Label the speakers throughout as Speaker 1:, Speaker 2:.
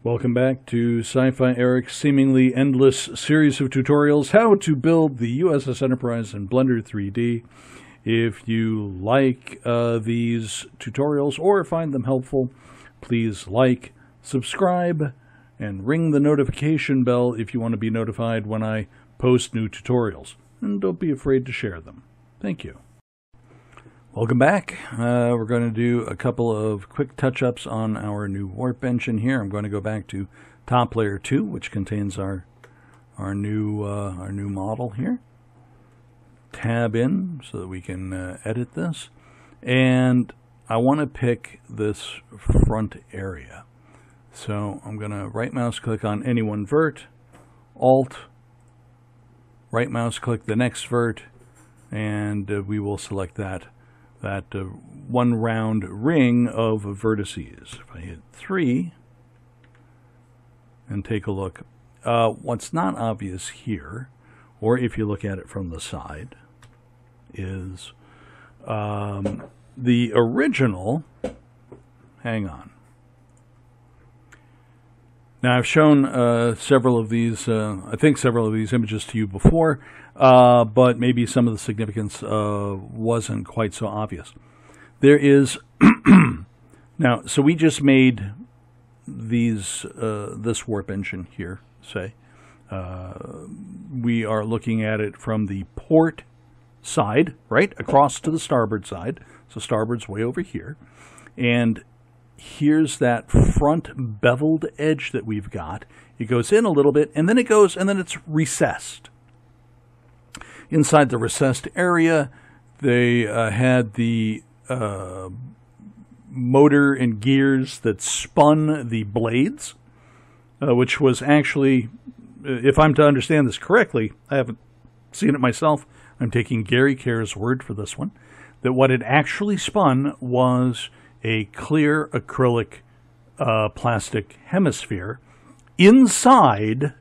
Speaker 1: Welcome back to Sci-Fi Eric's seemingly endless series of tutorials, how to build the USS Enterprise in Blender 3D. If you like these tutorials or find them helpful, please like, subscribe, and ring the notification bell if you want to be notified when I post new tutorials. And don't be afraid to share them. Thank you. Welcome back. We're going to do a couple of quick touch-ups on our new warp engine here. I'm going to go back to top layer 2, which contains our new model here. Tab in so that we can edit this. And I want to pick this front area. So I'm going to right mouse click on any one vert, Alt, right mouse click the next vert, and we will select that one round ring of vertices. If I hit 3 and take a look, what's not obvious here, or if you look at it from the side, is the original, hang on. Now I've shown several of these, I think several of these images to you before, but maybe some of the significance wasn't quite so obvious. There is, now, so we just made these, this warp engine here, say. We are looking at it from the port side, right, across to the starboard side. So starboard's way over here. And here's that front beveled edge that we've got. It goes in a little bit, and then it goes, and then it's recessed. Inside the recessed area, they had the motor and gears that spun the blades, which was actually, if I'm to understand this correctly, I haven't seen it myself, I'm taking Gary Kerr's word for this one, that what it actually spun was a clear acrylic plastic hemisphere inside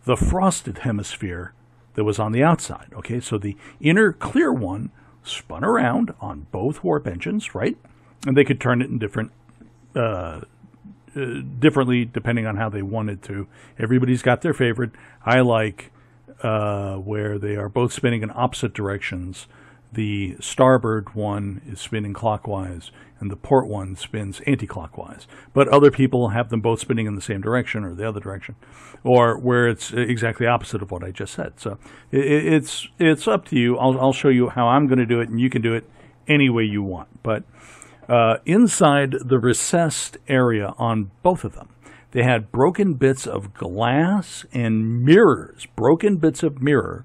Speaker 1: the frosted hemisphere that was on the outside. Okay, so the inner clear one spun around on both warp engines, right? And they could turn it in differently depending on how they wanted to. Everybody's got their favorite. I like where they are both spinning in opposite directions. The starboard one is spinning clockwise, and the port one spins anti-clockwise. But other people have them both spinning in the same direction or the other direction, or where it's exactly opposite of what I just said. So it's up to you. I'll show you how I'm going to do it, and you can do it any way you want. But inside the recessed area on both of them, they had broken bits of glass and mirrors, broken bits of mirror,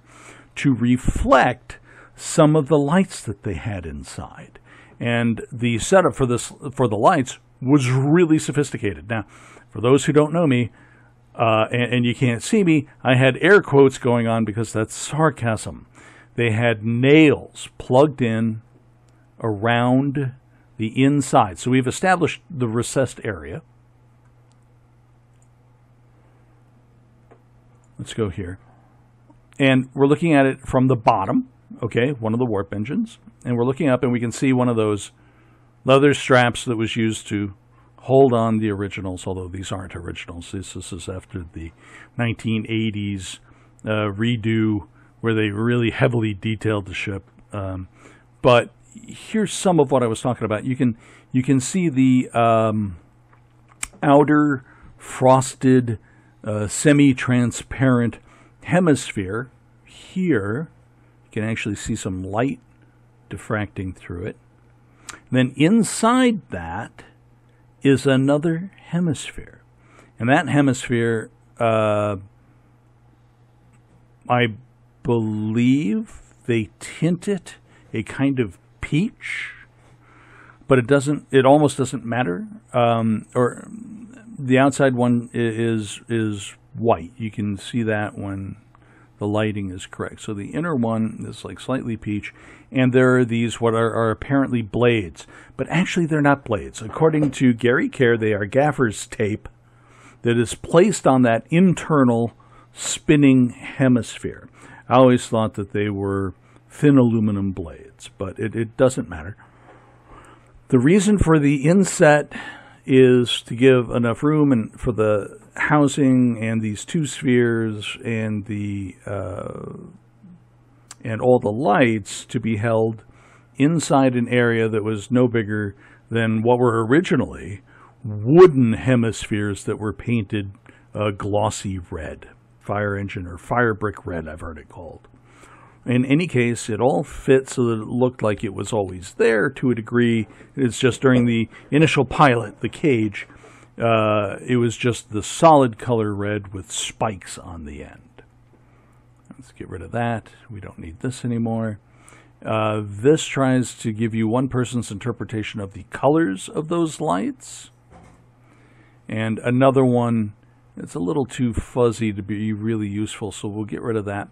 Speaker 1: to reflect some of the lights that they had inside. And the setup for the lights was really sophisticated. Now, for those who don't know me, and you can't see me, I had air quotes going on because that's sarcasm. They had nails plugged in around the inside. So we've established the recessed area. Let's go here. And we're looking at it from the bottom. Okay, one of the warp engines, and we're looking up and we can see one of those leather straps that was used to hold on the originals, although these aren't originals. This is after the 1980s redo where they really heavily detailed the ship. But here's some of what I was talking about. You can see the outer frosted semi-transparent hemisphere here. You can actually see some light diffracting through it. Then inside that is another hemisphere. And that hemisphere, I believe they tint it a kind of peach, but it almost doesn't matter. Or the outside one is white. You can see that when the lighting is correct. So the inner one is like slightly peach, and there are these what are apparently blades, but actually they're not blades. According to Gary Kerr, they are gaffer's tape that is placed on that internal spinning hemisphere. I always thought that they were thin aluminum blades, but it doesn't matter. The reason for the inset is to give enough room and for the housing and these two spheres and the and all the lights to be held inside an area that was no bigger than what were originally wooden hemispheres that were painted glossy red, fire engine or fire brick red, I've heard it called. In any case, it all fit so that it looked like it was always there to a degree. It's just during the initial pilot, the cage, it was just the solid color red with spikes on the end. Let's get rid of that. We don't need this anymore. This tries to give you one person's interpretation of the colors of those lights. And another one, it's a little too fuzzy to be really useful, so we'll get rid of that.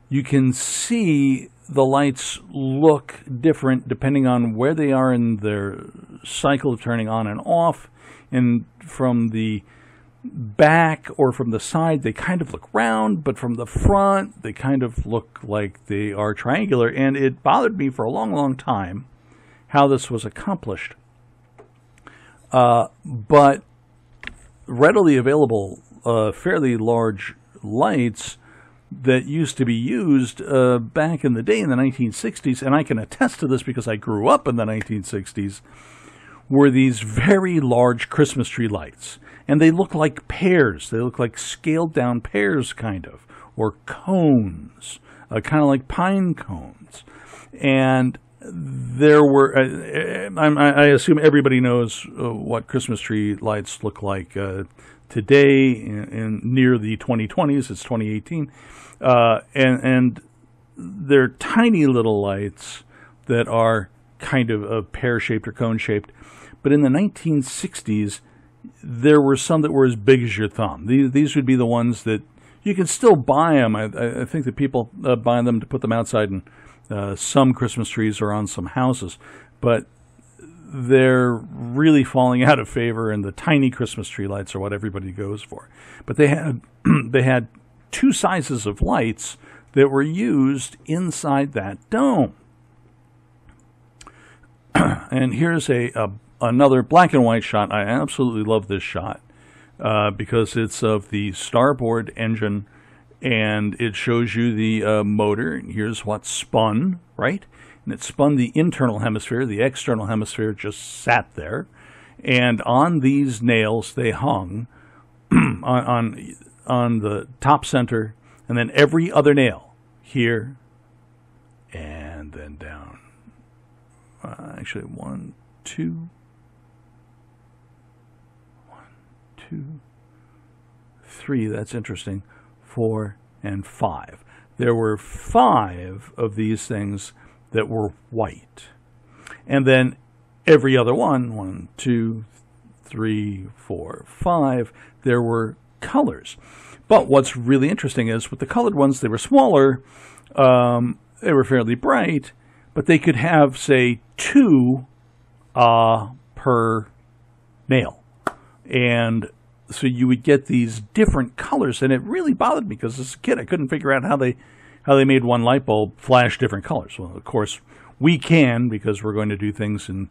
Speaker 1: You can see the lights look different depending on where they are in their cycle of turning on and off. And from the back or from the side, they kind of look round, but from the front, they kind of look like they are triangular. And it bothered me for a long, long time how this was accomplished. But readily available, fairly large lights that used to be used back in the day in the 1960s, and I can attest to this because I grew up in the 1960s, were these very large Christmas tree lights. And they look like pears. They look like scaled down pears, kind of, or cones, kind of like pine cones. And there were, I assume everybody knows what Christmas tree lights look like today in near the 2020s. It's 2018. And they're tiny little lights that are kind of pear-shaped or cone-shaped. But in the 1960s, there were some that were as big as your thumb. These would be the ones that you can still buy them. I think that people buy them to put them outside in some Christmas trees or on some houses. But they're really falling out of favor, and the tiny Christmas tree lights are what everybody goes for. But they had two sizes of lights that were used inside that dome. And here's another black and white shot. I absolutely love this shot because it's of the starboard engine, and it shows you the motor. And here's what spun, right? And it spun the internal hemisphere. The external hemisphere just sat there. And on these nails, they hung on the top center, and then every other nail here, and then down. Actually, 1, 2, 3. That's interesting. 4 and 5. There were 5 of these things that were white, and then every other one, 1, 2, 3, 4, 5, there were colors. But what's really interesting is with the colored ones, they were smaller, they were fairly bright, but they could have, say, 2 per nail. And so you would get these different colors, and it really bothered me because as a kid I couldn't figure out how they made one light bulb flash different colors. Well, of course, we can because we're going to do things in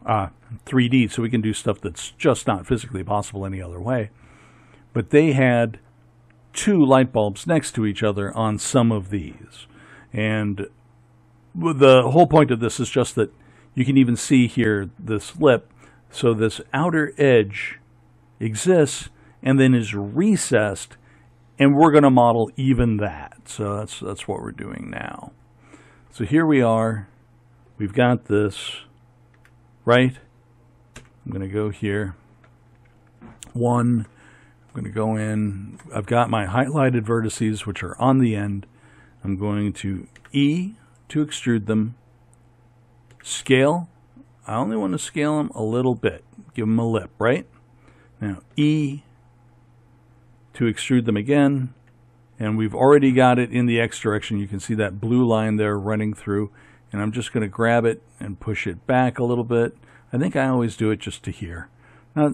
Speaker 1: 3D, so we can do stuff that's just not physically possible any other way. But they had 2 light bulbs next to each other on some of these. And the whole point of this is just that you can even see here this lip. So this outer edge exists and then is recessed, and we're going to model even that. So that's what we're doing now. So here we are. We've got this, right? I'm going to go here. 1. I'm going to go in. I've got my highlighted vertices, which are on the end. I'm going to E to extrude them. Scale. I only want to scale them a little bit. Give them a lip, right? Now, E to extrude them again. And we've already got it in the X direction. You can see that blue line there running through. And I'm just going to grab it and push it back a little bit. I think I always do it just to here. Now,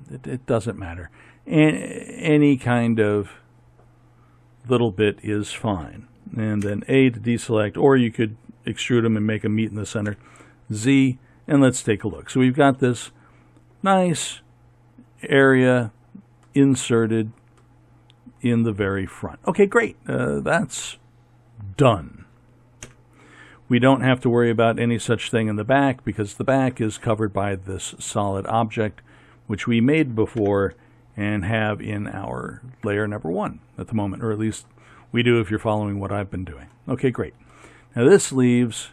Speaker 1: it doesn't matter. Any kind of little bit is fine. And then A to deselect, or you could extrude them and make them meet in the center. Z, and let's take a look. So we've got this nice area inserted in the very front. Okay, great. That's done. We don't have to worry about any such thing in the back because the back is covered by this solid object, which we made before and have in our layer number 1 at the moment, or at least we do if you're following what I've been doing. Okay, great. Now this leaves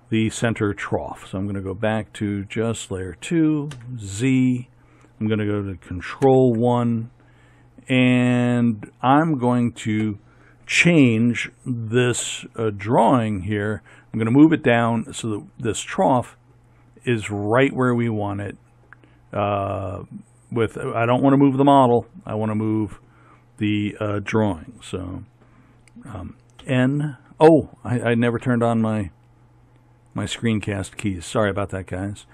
Speaker 1: the center trough. So I'm going to go back to just layer 2, Z. I'm going to go to Control 1, and I'm going to change this drawing here. I'm going to move it down so that this trough is right where we want it. I don't want to move the model. I want to move the drawing. So N. Oh, I never turned on my screencast keys. Sorry about that, guys.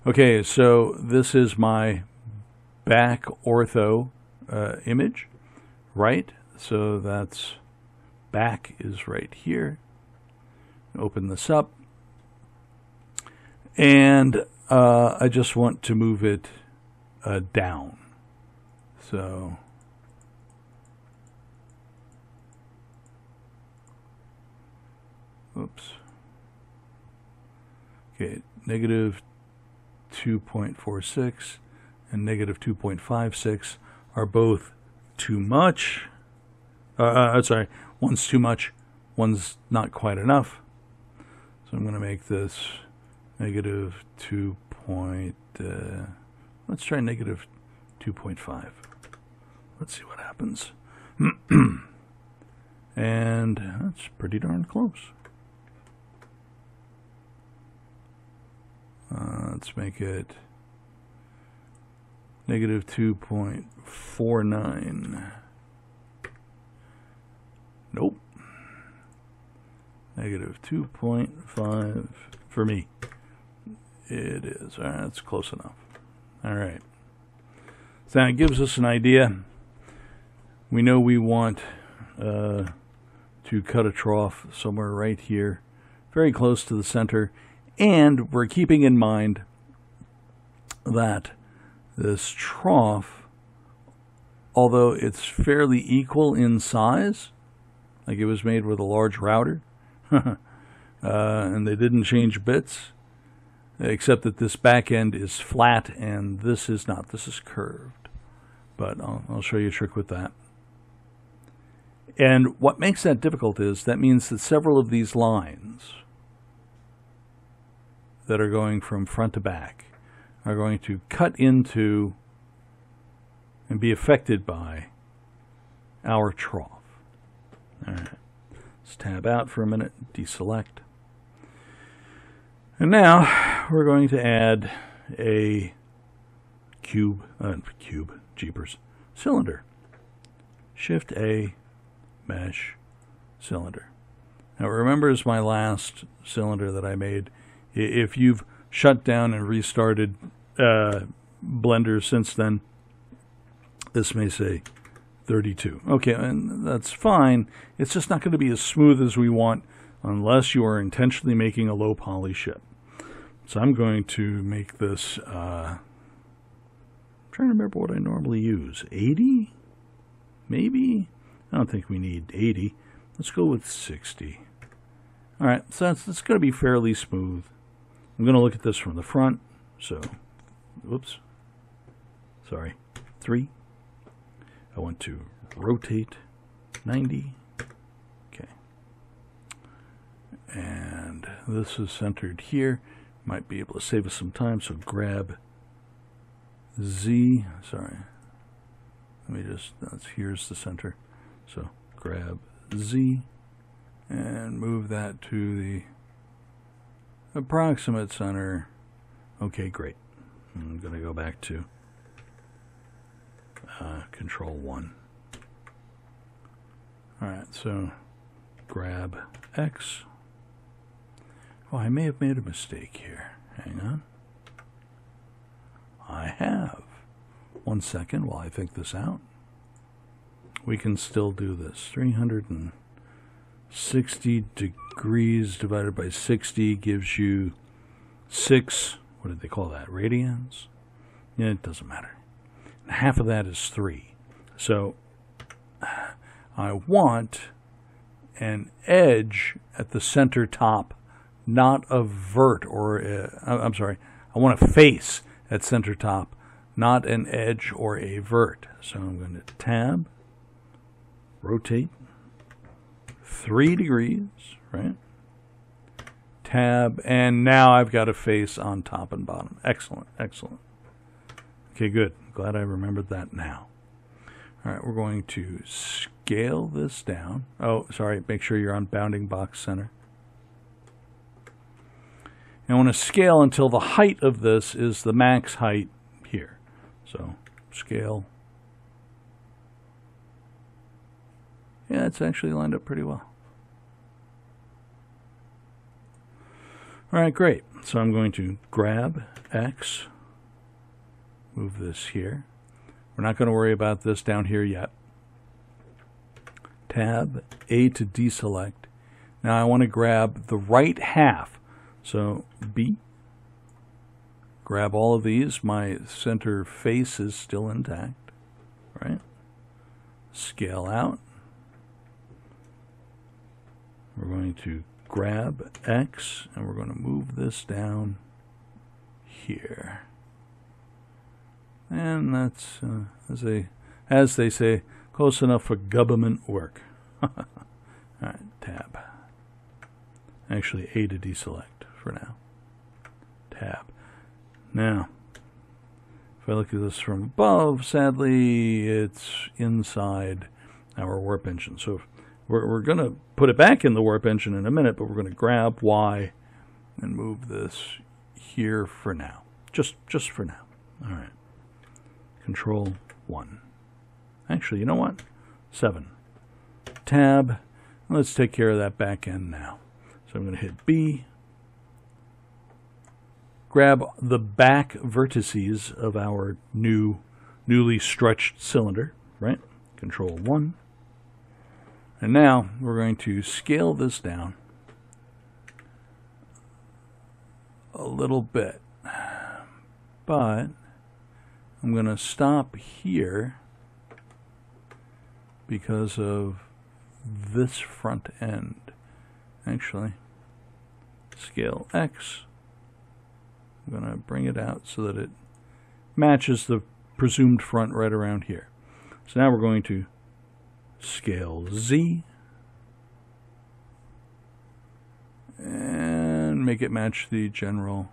Speaker 1: Okay, so this is my back ortho image, right? So that's back is right here. Open this up. And I just want to move it down. So oops. Okay, negative 2.46 and negative 2.56 are both too much. Sorry, one's too much, one's not quite enough. So I'm going to make this negative 2. Let's try negative 2.5. Let's see what happens. And that's pretty darn close. Let's make it negative 2.49. Nope. Negative 2.5 for me. It is. All right, that's close enough. All right. So that gives us an idea. We know we want to cut a trough somewhere right here, very close to the center. And we're keeping in mind that this trough, although it's fairly equal in size, like it was made with a large router, and they didn't change bits, except that this back end is flat and this is not. This is curved. But I'll show you a trick with that. And what makes that difficult is that means that several of these lines that are going from front to back are going to cut into and be affected by our trough. All right. Let's tab out for a minute, deselect. And now we're going to add a cylinder. Shift A, mesh, cylinder. Now remember, is my last cylinder that I made. If you've shut down and restarted Blender since then, this may say 32. Okay, and that's fine. It's just not going to be as smooth as we want unless you are intentionally making a low poly ship. So I'm going to make this, I'm trying to remember what I normally use. 80? Maybe? I don't think we need 80. Let's go with 60. All right, so it's going to be fairly smooth. I'm going to look at this from the front. So, whoops. Sorry. 3. I want to rotate 90. Okay. And this is centered here. Might be able to save us some time, so grab Z. Sorry. Let me just, here's the center. So grab Z and move that to the approximate center. Okay, great. I'm going to go back to Control 1. Alright, so grab X. Oh, I may have made a mistake here. Hang on. I have. 1 second while I think this out. We can still do this. 360 degrees divided by 60 gives you 6 what did they call that? Radians? Yeah, it doesn't matter. Half of that is 3. So I want an edge at the center top, not a vert, or I'm sorry, I want a face at center top, not an edge or a vert. So I'm going to tab, rotate 3 degrees, right? Tab, and now I've got a face on top and bottom. Excellent, excellent. Okay, good. Glad I remembered that now. All right, we're going to scale this down. Oh, sorry, make sure you're on bounding box center. And I want to scale until the height of this is the max height here. So, scale. Yeah, it's actually lined up pretty well. All right, great. So I'm going to grab X, move this here. We're not going to worry about this down here yet. Tab, A to deselect. Now I want to grab the right half. So B, grab all of these. My center face is still intact, right? Scale out. We're going to grab X, and we're going to move this down here. And that's, as they say, close enough for government work. All right, tab. Actually, A to deselect for now. Tab. Now, if I look at this from above, sadly, it's inside our warp engine. So we're going to put it back in the warp engine in a minute, but we're going to grab Y and move this here for now. Just for now. All right. Control 1. Actually, you know what? 7. Tab. Let's take care of that back end now. So I'm going to hit B. Grab the back vertices of our newly stretched cylinder, right? Control 1. And now we're going to scale this down a little bit. But I'm going to stop here because of this front end. Actually, scale X. I'm going to bring it out so that it matches the presumed front right around here. So now we're going to scale Z and make it match the general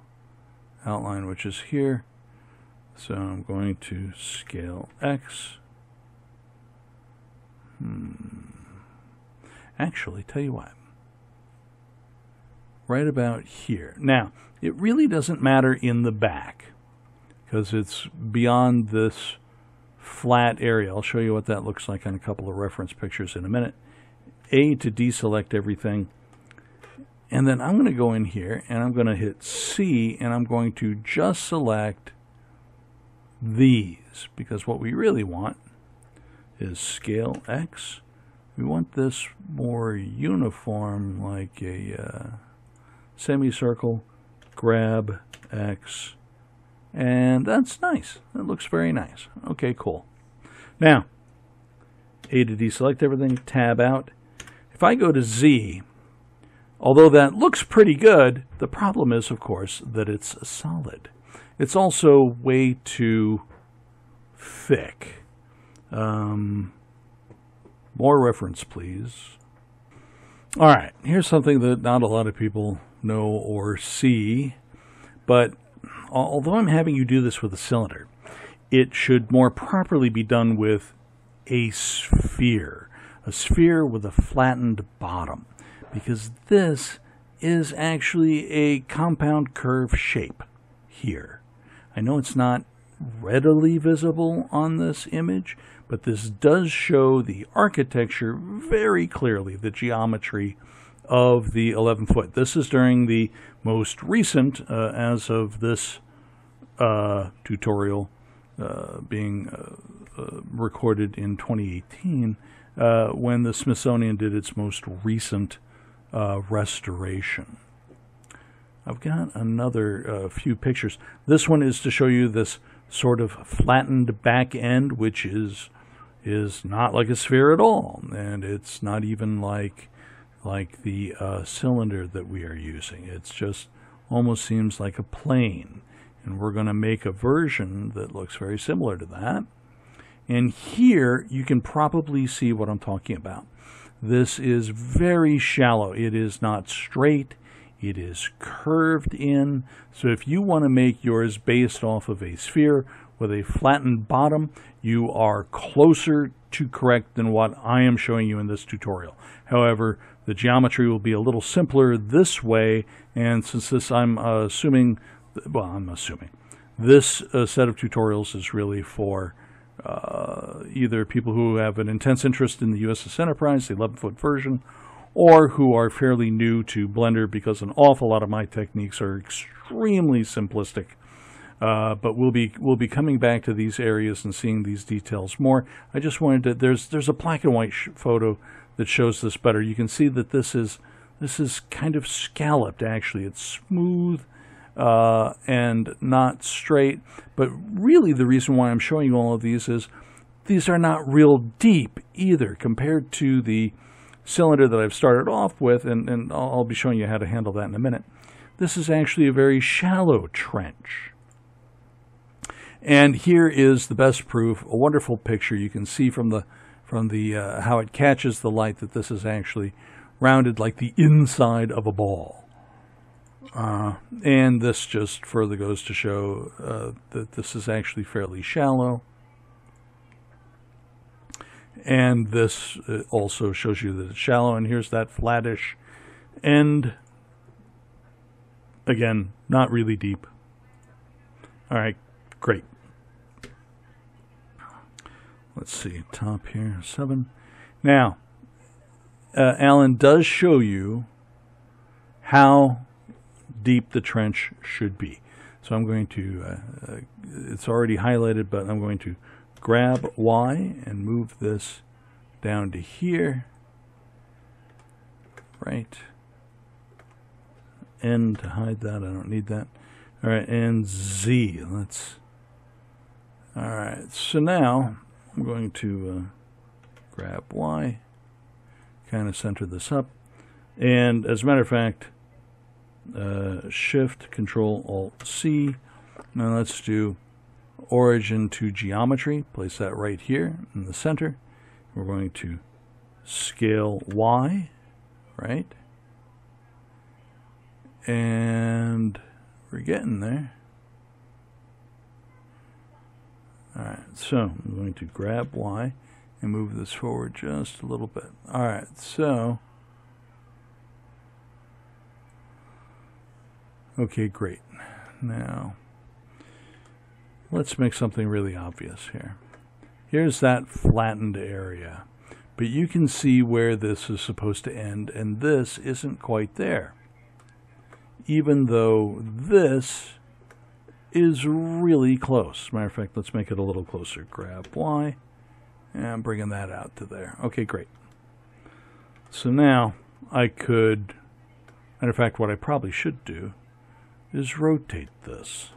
Speaker 1: outline, which is here. So I'm going to scale X. Actually, tell you what. Right about here. Now, it really doesn't matter in the back because it's beyond this flat area. I'll show you what that looks like on a couple of reference pictures in a minute. A to deselect everything. And then I'm going to go in here and I'm going to hit C and I'm going to just select these because what we really want is scale X. We want this more uniform, like a semicircle. Grab X. And that's nice. That looks very nice. Okay, cool. Now, A to deselect everything, tab out. If I go to Z, although that looks pretty good, the problem is, of course, that it's solid. It's also way too thick. More reference, please. All right, here's something that not a lot of people know or see, but although I'm having you do this with a cylinder, it should more properly be done with a sphere with a flattened bottom, because this is actually a compound curve shape here. I know it's not readily visible on this image, but this does show the architecture very clearly, the geometry of the 11-foot. This is during the most recent, as of this tutorial being recorded in 2018, when the Smithsonian did its most recent restoration. I've got another few pictures. This one is to show you this sort of flattened back end, which is not like a sphere at all, and it's not even like the cylinder that we are using. It's just almost seems like a plane, and we're going to make a version that looks very similar to that. And here you can probably see what I'm talking about. This is very shallow. It is not straight. It is curved in. So if you want to make yours based off of a sphere with a flattened bottom, you are closer to correct than what I am showing you in this tutorial. However, the geometry will be a little simpler this way, and since this I'm assuming this set of tutorials is really for either people who have an intense interest in the USS Enterprise, the 11-foot version, or who are fairly new to Blender, because an awful lot of my techniques are extremely simplistic. But we'll be coming back to these areas and seeing these details more. I just wanted to, there's a black and white photo that shows this better. You can see that this is kind of scalloped, actually. It's smooth and not straight. But really the reason why I'm showing you all of these is these are not real deep either compared to the cylinder that I've started off with, and I'll be showing you how to handle that in a minute. This is actually a very shallow trench. And here is the best proof, a wonderful picture. You can see from the how it catches the light that this is actually rounded like the inside of a ball. And this just further goes to show that this is actually fairly shallow. And this also shows you that it's shallow. And here's that flattish end. Again, not really deep. All right, great. Let's see, top here, 7. Now, Alan does show you how deep the trench should be. So I'm going to, it's already highlighted, but I'm going to grab Y and move this down to here. Right. N to hide that, I don't need that. All right, and Z, let's, all right, so now I'm going to grab Y, kind of center this up, and as a matter of fact, Shift, Control, Alt, C. Now let's do origin to geometry, place that right here in the center. We're going to scale Y, right? And we're getting there. Alright, so I'm going to grab Y and move this forward just a little bit. Alright, so okay, great. Now let's make something really obvious here. Here's that flattened area, but you can see where this is supposed to end, and this isn't quite there, even though this is really close. Matter of fact, let's make it a little closer. Grab Y, and I'm bringing that out to there. Okay, great. So now I could, matter of fact, what I probably should do is rotate this.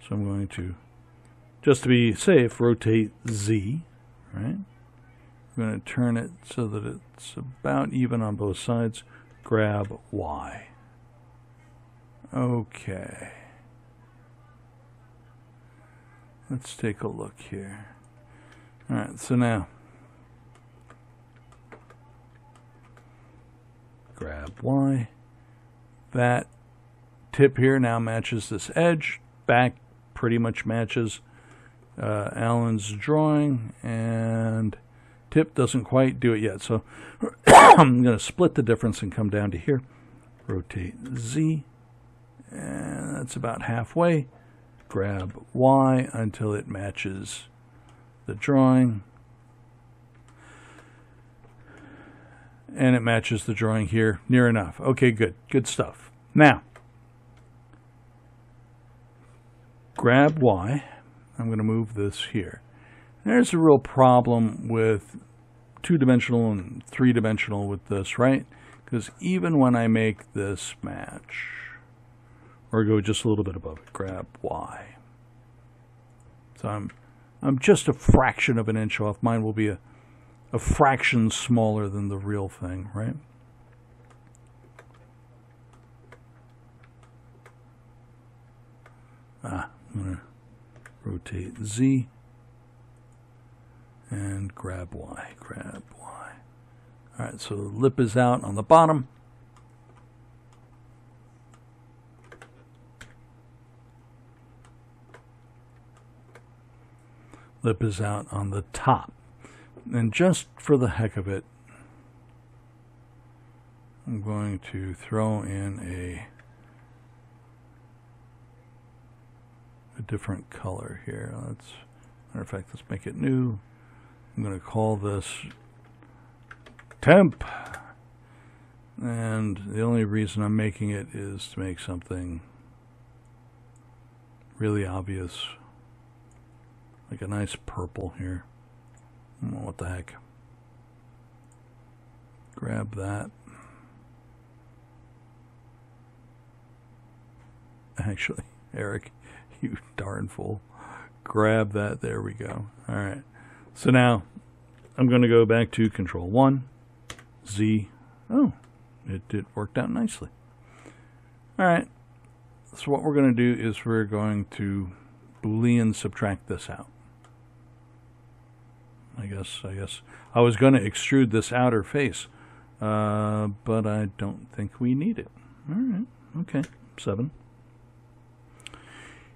Speaker 1: So I'm going to, just to be safe, rotate Z, right? I'm going to turn it so that it's about even on both sides. Grab Y. Okay. Let's take a look here. All right, so now grab Y. That tip here now matches this edge. Back pretty much matches Alan's drawing, and tip doesn't quite do it yet. So I'm going to split the difference and come down to here. Rotate Z, and that's about halfway. Grab Y until it matches the drawing. And it matches the drawing here near enough. Okay, good. Good stuff. Now, grab Y. I'm going to move this here. There's a real problem with two-dimensional and three-dimensional with this, right? Because even when I make this match, or go just a little bit above it. Grab Y. So I'm just a fraction of an inch off. Mine will be a fraction smaller than the real thing, right? I'm going to rotate Z and grab Y, grab Y. All right, so the lip is out on the bottom. Lip is out on the top. And just for the heck of it, I'm going to throw in a different color here. Matter of fact, let's make it new. I'm going to call this Temp. And the only reason I'm making it is to make something really obvious. Like a nice purple here. Oh, what the heck. Grab that. Actually, Eric, you darn fool. Grab that. There we go. All right. So now I'm going to go back to Control 1, Z. Oh, it worked out nicely. All right. So what we're going to do is we're going to Boolean subtract this out. I guess I was going to extrude this outer face, but I don't think we need it. All right. Okay. 7.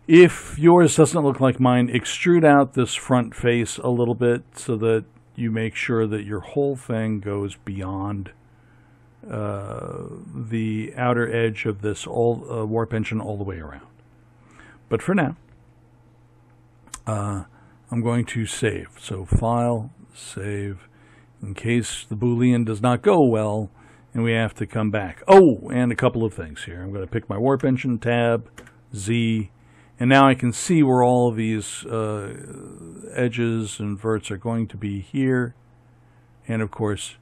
Speaker 1: If yours doesn't look like mine, extrude out this front face a little bit so that you make sure that your whole thing goes beyond the outer edge of this warp engine all the way around. But for now, I'm going to save. So File, Save, in case the Boolean does not go well and we have to come back. Oh, and a couple of things here. I'm going to pick my warp engine, Tab, Z, and now I can see where all of these edges and verts are going to be here, and of course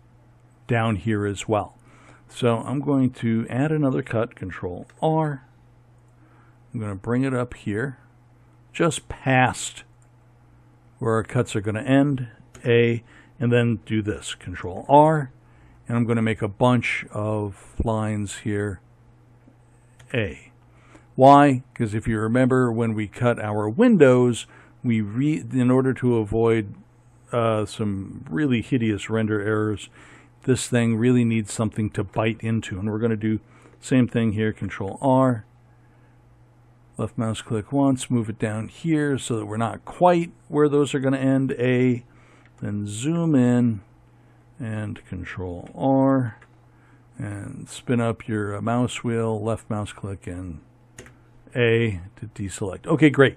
Speaker 1: down here as well. So I'm going to add another cut, Control R. I'm going to bring it up here, just past where our cuts are going to end, A, and then do this, Control R, and I'm going to make a bunch of lines here, A. Why? Because if you remember when we cut our windows, in order to avoid some really hideous render errors, this thing really needs something to bite into. And we're going to do same thing here, Control R. Left mouse click once, move it down here so that we're not quite where those are going to end, A. Then zoom in and Control R. And spin up your mouse wheel, left mouse click and A to deselect. Okay, great.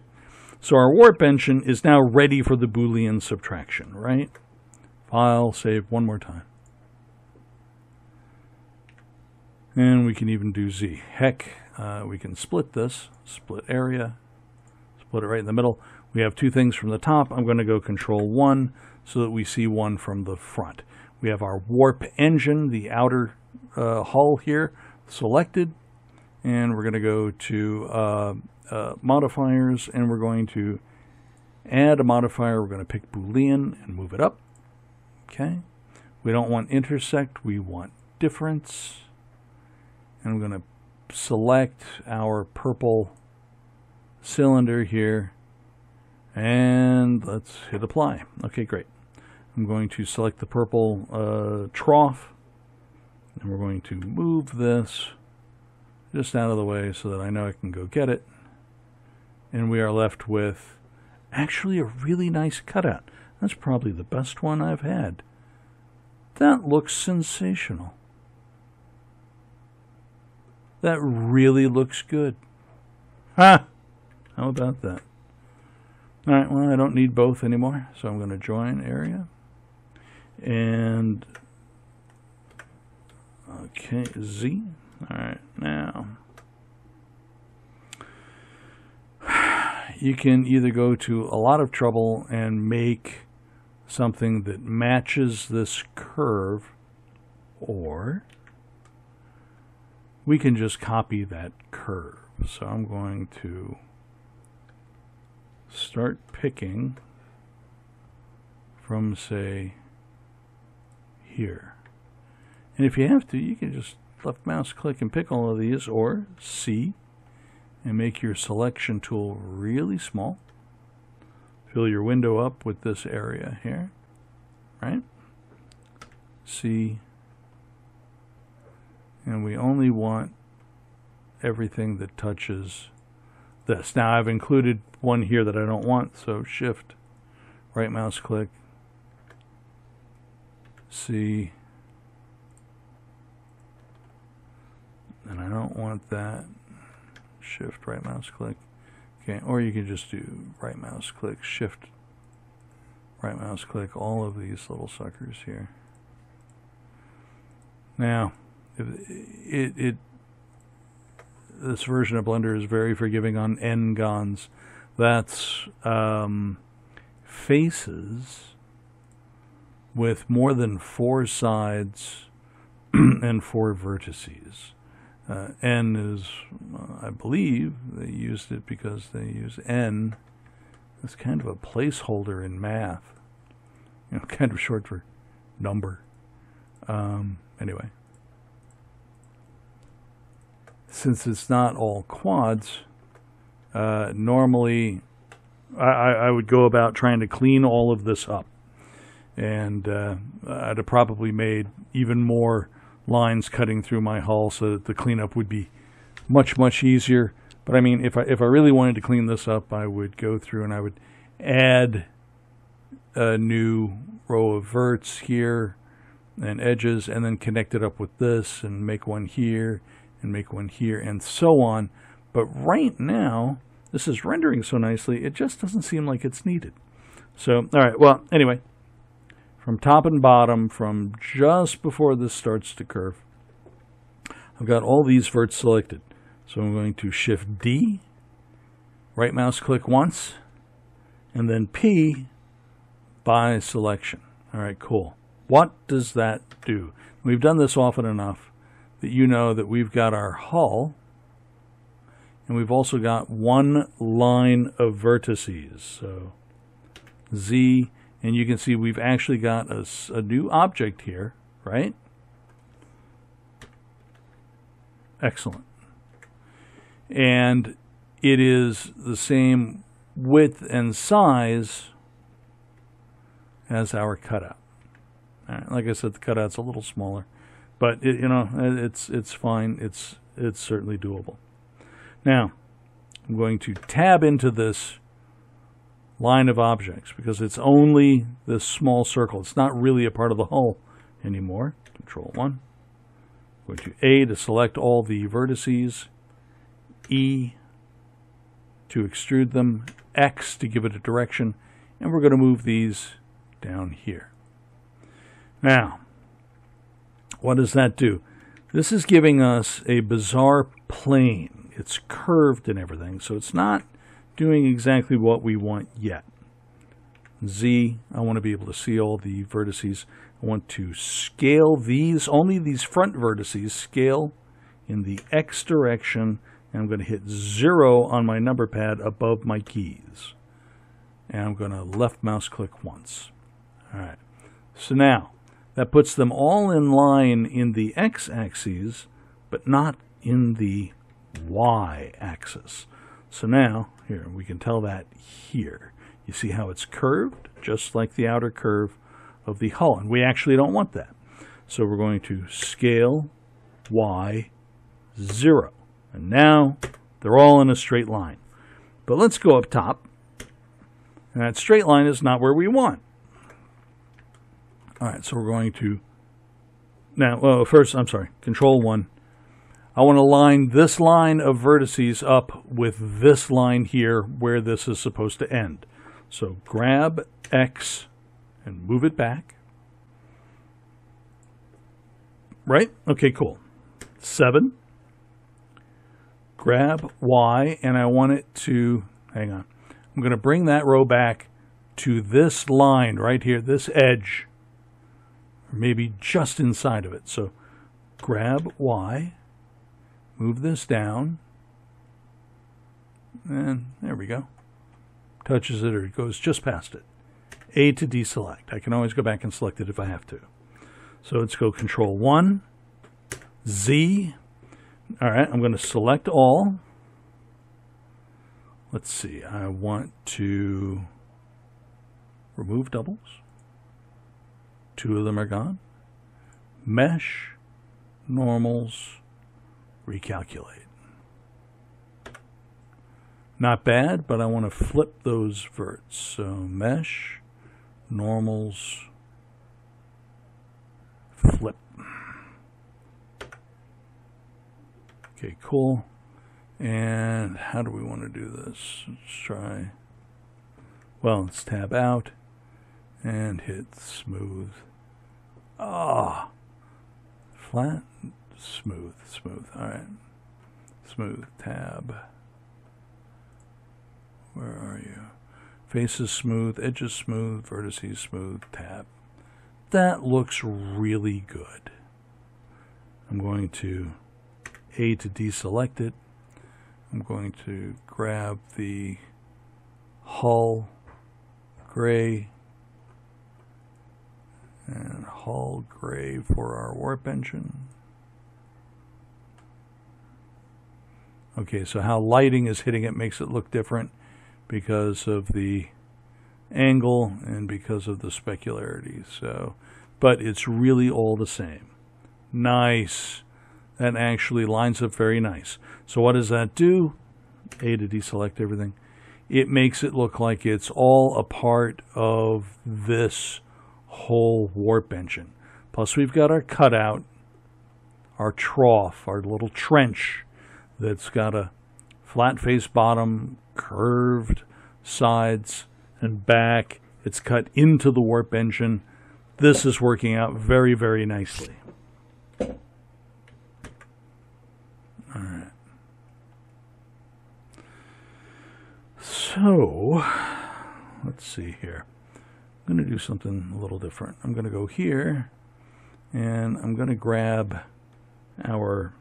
Speaker 1: So our warp engine is now ready for the Boolean subtraction, right? File, save one more time. And we can even do Z. Heck, we can split this, split area, split it right in the middle. We have two things from the top. I'm going to go Control 1 so that we see one from the front. We have our warp engine, the outer hull here, selected. And we're going to go to modifiers, and we're going to add a modifier. We're going to pick Boolean and move it up. Okay. We don't want intersect. We want difference. And I'm going to select our purple cylinder here. And let's hit apply. Okay, great. I'm going to select the purple trough. And we're going to move this just out of the way so that I know I can go get it. And we are left with actually a really nice cutout. That's probably the best one I've had. That looks sensational. That really looks good. Ha! How about that? All right, well, I don't need both anymore, so I'm going to join area. And, okay, Z. All right, now, you can either go to a lot of trouble and make something that matches this curve, or we can just copy that curve. So I'm going to start picking from, say, here. And if you have to, you can just left mouse click and pick all of these, or C and make your selection tool really small. Fill your window up with this area here, right? C, and we only want everything that touches this. Now I've included one here that I don't want, so Shift, right mouse click, C, and I don't want that. Shift, right mouse click. Okay, or you can just do right mouse click, Shift, right mouse click, all of these little suckers here. Now, this version of Blender is very forgiving on n-gons. That's faces with more than 4 sides and 4 vertices. N is, I believe, they used it because they use N as kind of a placeholder in math. You know, kind of short for number. Anyway. Since it's not all quads, normally I would go about trying to clean all of this up. And I'd have probably made even more lines cutting through my hull so that the cleanup would be much, much easier. But I mean, if I really wanted to clean this up, I would go through and I would add a new row of verts here and edges, and then connect it up with this and make one here and make one here and so on. But right now, this is rendering so nicely, it just doesn't seem like it's needed. So, all right, well, anyway, from top and bottom, from just before this starts to curve, I've got all these verts selected. So I'm going to Shift D, right mouse click once, and then P by selection. All right, cool. What does that do? We've done this often enough that you know that we've got our hull, and we've also got one line of vertices. So Z, and you can see we've actually got a new object here, right? Excellent. And it is the same width and size as our cutout. All right, like I said, the cutout's a little smaller, but it, you know, it's fine. It's certainly doable. Now, I'm going to tab into this line of objects because it's only this small circle. It's not really a part of the hull anymore. Control 1. Go to A to select all the vertices, E to extrude them, X to give it a direction, and we're going to move these down here. Now, what does that do? This is giving us a bizarre plane. It's curved and everything, so it's not doing exactly what we want yet. Z, I want to be able to see all the vertices. I want to scale these, only these front vertices, scale in the X direction, and I'm going to hit 0 on my number pad above my keys. And I'm going to left mouse click once. All right. So now, that puts them all in line in the X-axis, but not in the Y-axis. So now, here, we can tell that here. You see how it's curved, just like the outer curve of the hull. And we actually don't want that. So we're going to scale Y 0. And now they're all in a straight line. But let's go up top. And that straight line is not where we want. All right, so we're going to, now, well, first, I'm sorry, Control 1. I want to line this line of vertices up with this line here where this is supposed to end. So grab X and move it back. Right? Okay, cool. 7. Grab Y, and I want it to, hang on. I'm going to bring that row back to this line right here, this edge, or maybe just inside of it. So grab Y, move this down, And there we go. Touches it or it goes just past it. A to deselect. I can always go back and select it if I have to. So let's go Control 1, Z. All right, I'm going to select all. Let's see, I want to remove doubles. 2 of them are gone. Mesh, normals, recalculate. Not bad, but I want to flip those verts. So mesh, normals, flip. Okay, cool. And how do we want to do this? Let's try, well, let's tab out and hit smooth. Ah, flat, smooth, smooth. All right, smooth, tab. Where are you? Faces smooth, edges smooth, vertices smooth, tab. That looks really good. I'm going to A to deselect it. I'm going to grab the hull gray and hull gray for our warp engine. Okay, so how lighting is hitting it makes it look different because of the angle and because of the specularity. So, but it's really all the same. Nice. That actually lines up very nice. So what does that do? A to deselect everything. It makes it look like it's all a part of this whole warp engine. Plus we've got our cutout, our trough, our little trench that's got a flat face bottom, curved sides and back. It's cut into the warp engine. This is working out very, very nicely. All right. So, let's see here. I'm going to do something a little different. I'm going to go here, and I'm going to grab our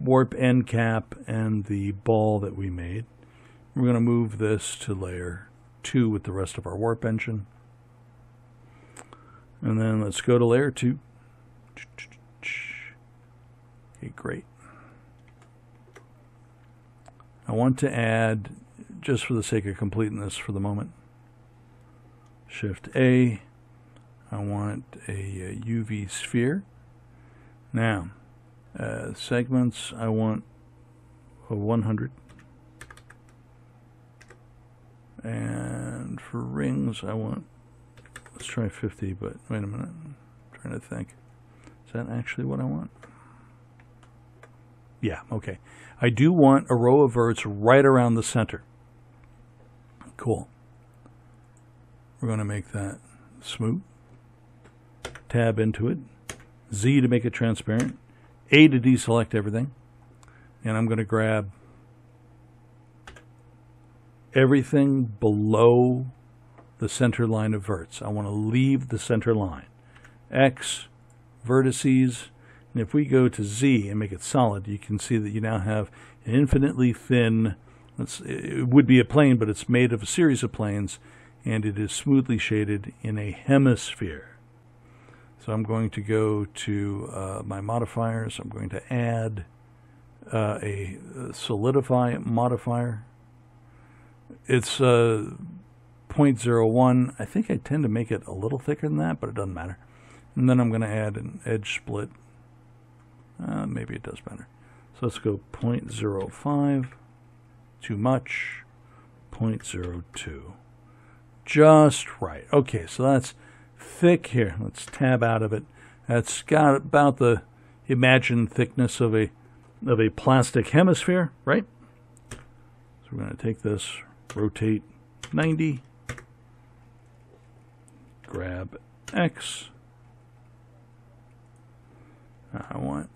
Speaker 1: warp end cap and the ball that we made. We're going to move this to layer 2 with the rest of our warp engine. And then let's go to layer 2. Okay, great. I want to add, just for the sake of completeness for the moment, Shift A. I want a UV sphere. Now, segments, I want a 100. And for rings, I want, let's try 50, but wait a minute. I'm trying to think. Is that actually what I want? Yeah, okay. I do want a row of verts right around the center. Cool. We're going to make that smooth. Tab into it. Z to make it transparent. A to deselect everything. And I'm going to grab everything below the center line of verts. I want to leave the center line. X, vertices. And if we go to Z and make it solid, you can see that you now have an infinitely thin, it would be a plane, but it's made of a series of planes, and it is smoothly shaded in a hemisphere. So I'm going to go to my modifiers. I'm going to add a solidify modifier. It's 0.01. I think I tend to make it a little thicker than that, but it doesn't matter. And then I'm going to add an edge split. Maybe it does better. So let's go 0.05. Too much. 0.02. Just right. Okay, so that's thick here. Let's tab out of it. That's got about the imagined thickness of a plastic hemisphere, right? So we're going to take this, rotate 90, grab X. I want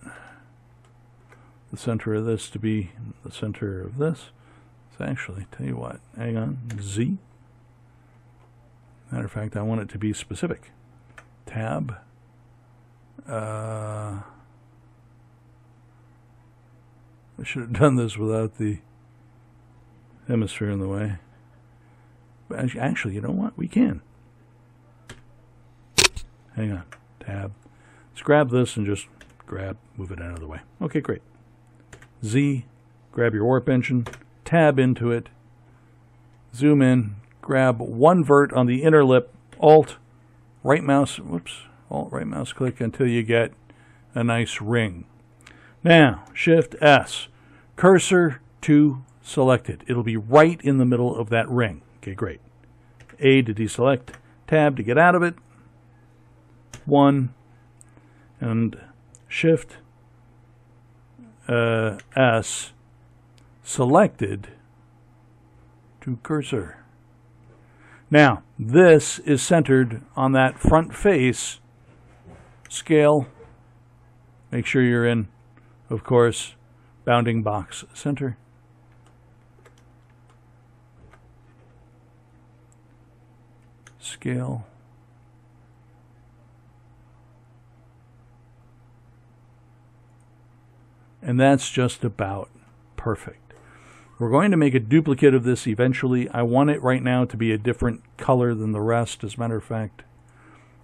Speaker 1: the center of this to be the center of this. So actually, tell you what, hang on, Z. Matter of fact, I want it to be specific. Tab. I should have done this without the hemisphere in the way. But actually, you know what? We can. Hang on. Tab. Let's grab this and just move it out of the way. Okay, great. Z, grab your warp engine, tab into it, zoom in, grab one vert on the inner lip, Alt, right mouse, Alt, right mouse click until you get a nice ring. Now, Shift S, cursor to selected. It'll be right in the middle of that ring. Okay, great. A to deselect, tab to get out of it, 1, and Shift S, selected to cursor. Now, this is centered on that front face. Scale. Make sure you're in, of course, bounding box center. Scale. And that's just about perfect. We're going to make a duplicate of this eventually. I want it right now to be a different color than the rest. As a matter of fact,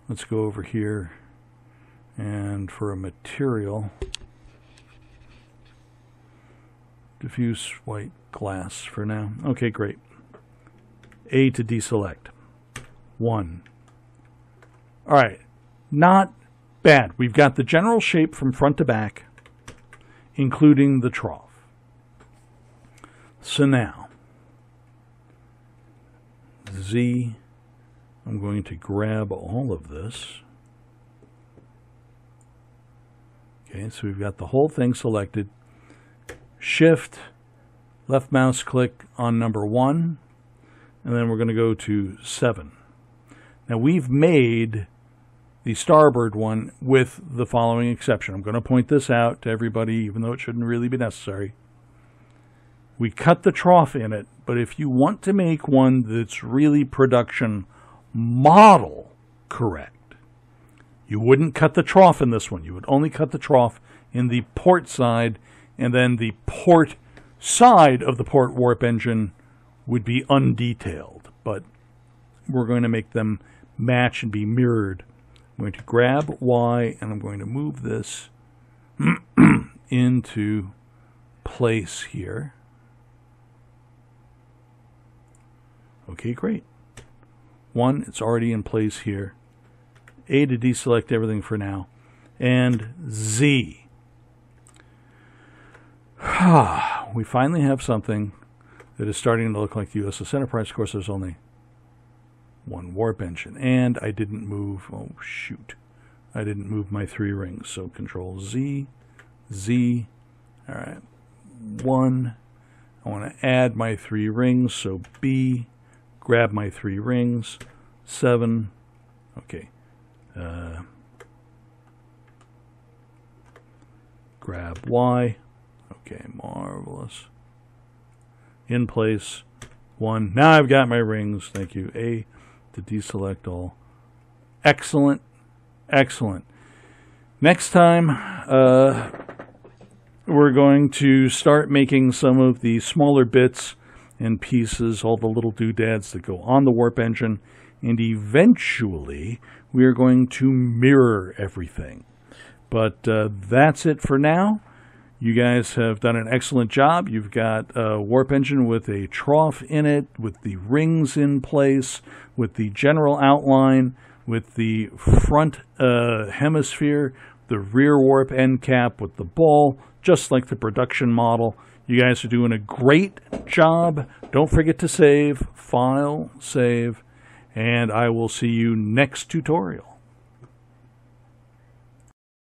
Speaker 1: let's go over here and for a material, diffuse white glass for now. Okay, great. A to deselect. 1. All right, not bad. We've got the general shape from front to back, including the trough. So now, Z, I'm going to grab all of this. Okay, so we've got the whole thing selected. Shift, left mouse click on number 1, and then we're going to go to 7. Now we've made the starboard one with the following exception. I'm going to point this out to everybody, even though it shouldn't really be necessary. We cut the trough in it, but if you want to make one that's really production model correct, you wouldn't cut the trough in this one. You would only cut the trough in the port side, and then the port side of the port warp engine would be undetailed. But we're going to make them match and be mirrored. I'm going to grab Y, and I'm going to move this into place here. Okay, great. 1, it's already in place here. A to deselect everything for now. And Z. We finally have something that is starting to look like the USS Enterprise. Of course, there's only one warp engine. And I didn't move, oh shoot. I didn't move my 3 rings. So Control Z, Z. All right, 1. I want to add my 3 rings, so B. Grab my 3 rings, 7, okay, grab Y, okay, marvelous, in place, 1, now I've got my rings, thank you, A to deselect all, excellent, excellent. Next time, we're going to start making some of the smaller bits and pieces, all the little doodads that go on the warp engine, and eventually we are going to mirror everything. But that's it for now. You guys have done an excellent job. You've got a warp engine with a trough in it, with the rings in place, with the general outline, with the front hemisphere, the rear warp end cap with the ball, just like the production model. You guys are doing a great job. Don't forget to save, file, save, and I will see you next tutorial.